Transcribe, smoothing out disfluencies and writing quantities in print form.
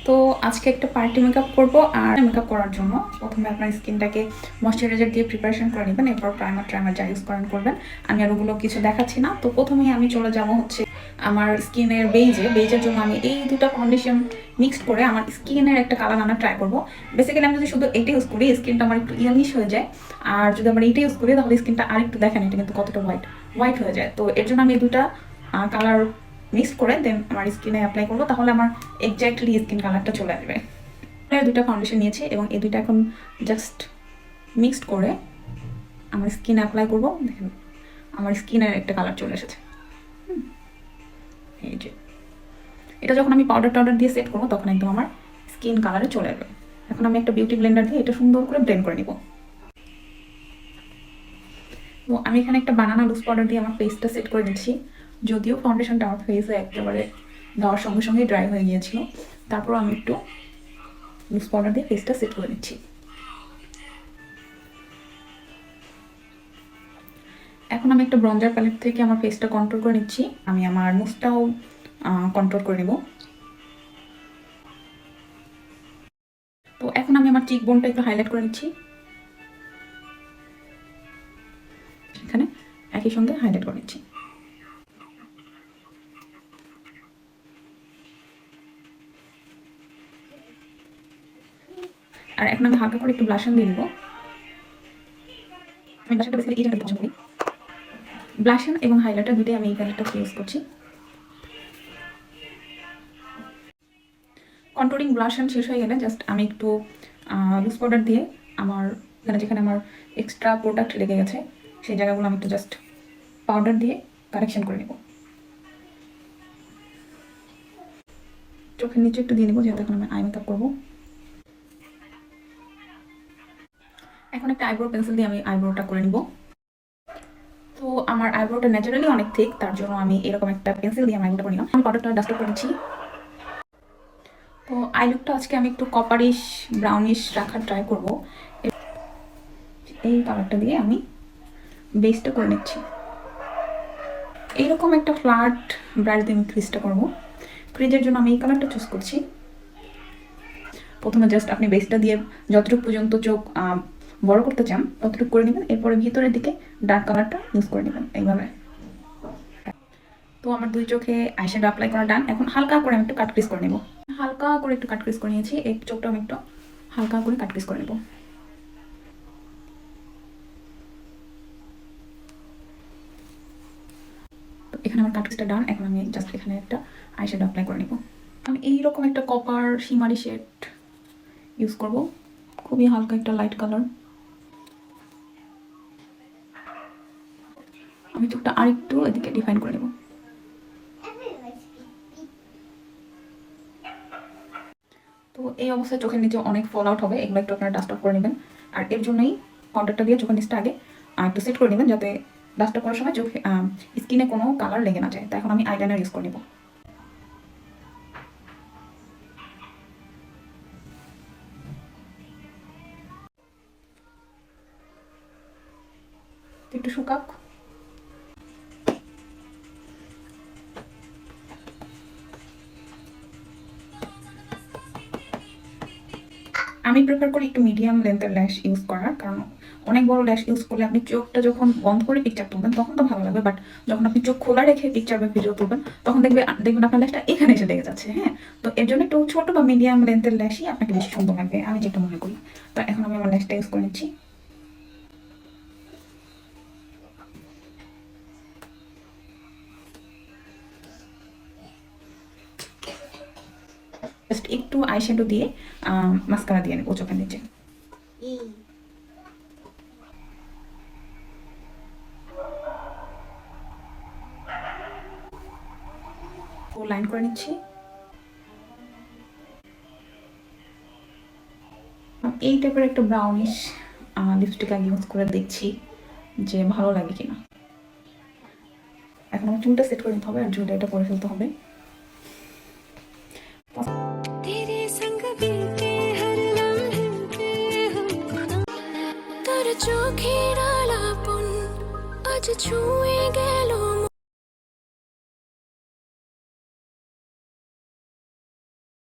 তো আজকে একটা পার্টি মেকআপ করব, আর মেকআপ করার জন্য প্রথমে আপনার স্কিনটাকে ময়শ্চারাইজার দিয়ে প্রিপারেশন করে নেবেন, এরপর প্রাইমার যা ইউজ করেন করবেন। আমি আর ওগুলো কিছু দেখাচ্ছি না। তো প্রথমেই আমি চলে যাব হচ্ছে আমার স্কিনের বেজের জন্য আমি এই দুটো ফাউন্ডেশন মিক্সড করে আমার স্কিনের একটা কালার আনা ট্রাই করবো। বেসিক্যালি আমি যদি শুধু এটা ইউজ করি স্কিনটা আমার একটু ইয়েলিশ হয়ে যায়, আর যদি আমরা এটা ইউজ করি তাহলে স্কিনটা আর একটু দেখেন এটা কিন্তু কতটা হোয়াইট হয়ে যায়। তো এর জন্য আমি এই দুটা কালার মিক্স করে দেন আমার স্কিনে অ্যাপ্লাই করবো, তাহলে আমার এক্স্যাক্টলি স্কিন কালারটা চলে আসবে। দুটা ফাউন্ডেশন নিয়েছি এবং এই দুইটা এখন জাস্ট মিক্সড করে আমার স্কিনে অ্যাপ্লাই করবো। দেখেন আমার স্কিনের একটা কালার চলে এসেছে। এই যে এটা যখন আমি পাউডার দিয়ে সেট করবো তখন একদম আমার স্কিন কালারে চলে আসবে। এখন আমি একটা বিউটি ব্লেন্ডার দিয়ে এটা সুন্দর করে ব্লেন্ড করে নিব। তো আমি এখানে একটা বানানা লুজ পাউডার দিয়ে আমার ফেসটা সেট করে দিচ্ছি। যদিও ফাউন্ডেশনটা আমার ফেসে একেবারে দেওয়ার সঙ্গে সঙ্গেই ড্রাই হয়ে গিয়েছিল, তারপর আমি একটু লুজ পাউডার দিয়ে ফেসটা সেট করে নিচ্ছি। এখন আমি একটা ব্রঞ্জার প্যালেট থেকে আমার ফেসটা কন্ট্রোল করে নিচ্ছি। আমি আমার নোজটাও কন্ট্রোল করে নেব। তো এখন আমি আমার চিক বোনটা একটু হাইলাইট করে নিচ্ছি, এখানে একই সঙ্গে হাইলাইট করে নিচ্ছি। আর এখন আমি হালকা করে একটু ব্লাশন দিয়ে নেব। আমি ব্লাশনটা বেসিক্যালি এই জায়গাটা পছন্দ করি। ব্লাশন এবং হাইলাইটার দুটোই আমি এই প্যালেটটা ইউজ করছি। কন্ট্রোলিং ব্লাশন শেষ হয়ে গেলে জাস্ট আমি একটু লুজ পাউডার দিয়ে আমার যেখানে আমার এক্সট্রা প্রোডাক্ট লেগে গেছে সেই জায়গাগুলো আমি একটু জাস্ট পাউডার দিয়ে কারেকশন করে নেব। চোখের নিচে একটু দিয়ে নেবো, যেহেতু এখন আমি আই মেকআপ করবো। এখন একটা আইব্রো পেন্সিল দিয়ে আমি আইব্রোটা করে নিব। তো আমার আইব্রোটা ন্যাচারালি অনেক থিক, তার জন্য আমি এরকম একটা পেন্সিল দিয়ে আইব্রোটা করে নিলাম। আমি পাউডারটা ডাস্ট করে নিচ্ছি। তো আই লুকটা আজকে আমি একটু কপারিশ ব্রাউনিশ রাখার ট্রাই করব। এই কালারটা দিয়ে আমি বেসটা করে নিচ্ছি। এইরকম একটা ফ্ল্যাট ব্রাশ দিয়ে আমি ক্রিজটা করবো। ক্রিজের জন্য আমি এই কালারটা চুজ করছি। প্রথমে জাস্ট আপনি বেসটা দিয়ে যতটুকু পর্যন্ত চোখ বড় করতে চান ততটুকু করে নেবেন, এরপরে ভিতরের দিকে ডার্ক কালারটা ইউজ করে নেবেন এইভাবে। তো আমার দুই চোখে আইশ্যাডো অ্যাপ্লাই করা ডান। এখন হালকা করে আমি একটু কাট ক্রিজ করে নেব। হালকা করে একটু কাট ক্রিজ করে নিয়েছি, এই চোখটা আমি একটু হালকা করে কাট ক্রিজ করে নেব। তো এখানে আমার কাট ক্রিজটা ডান। এখন আমি জাস্ট এখানে একটা আইশ্যাডো অ্যাপ্লাই করে নেব। আমি এইরকম একটা কপার শিমারি শেড ইউজ করব, খুবই হালকা একটা লাইট কালার। আমি চোখটা আরেকটু এদিকে ডিফাইন করে নেব। তো এই অবস্থায় চোখের নিচে অনেক ফল আউট হবে, এগুলো একটু আপনারা ডাস্ট অফ করে নেবেন। আর এর জন্যই পাউডারটা দিয়ে চোখের নিচটা আগে একটু সেট করে নেবেন, যাতে ডাস্ট অফ করার সময় চোখে স্কিনে কোনো কালার লেগে না যায়। তো এখন আমি আইলাইনার ইউজ করে নেব। একটু শুকাক। আমি প্রেফার করি একটু মিডিয়াম লেন্থের ল্যাশ ইউজ করার, কারণ অনেক বড় ল্যাশ ইউজ করলে আপনি চোখটা যখন বন্ধ করে পিকচার তুলবেন তখন তো ভালো লাগবে, বাট যখন আপনি চোখ খোলা রেখে পিকচার বা ভিডিও তুলবেন তখন দেখবেন আপনার ল্যাশটা এখানে এসে লেগে যাচ্ছে। হ্যাঁ, তো এর জন্য একটু ছোট বা মিডিয়াম লেন্থের ল্যাশই আপনাকে বেশি সুন্দর লাগবে, আমি যেটা মনে করি। তো এখন আমি আমার ল্যাশটা ইউজ করে নিচ্ছি। জাস্ট একটু আইশ্যাডো দিয়ে মাস্কারা দিয়ে নেবো চোখের নিচে। লাইন করে নিচ্ছি। এই টাইপের একটা ব্রাউনিশ লিপস্টিক আগে ইউজ করে দেখছি যে ভালো লাগে কিনা। এখন আমার চুলটা সেট করে নিতে হবে আর চুলটা এটা করে ফেলতে হবে। চোখের আলাপন আজ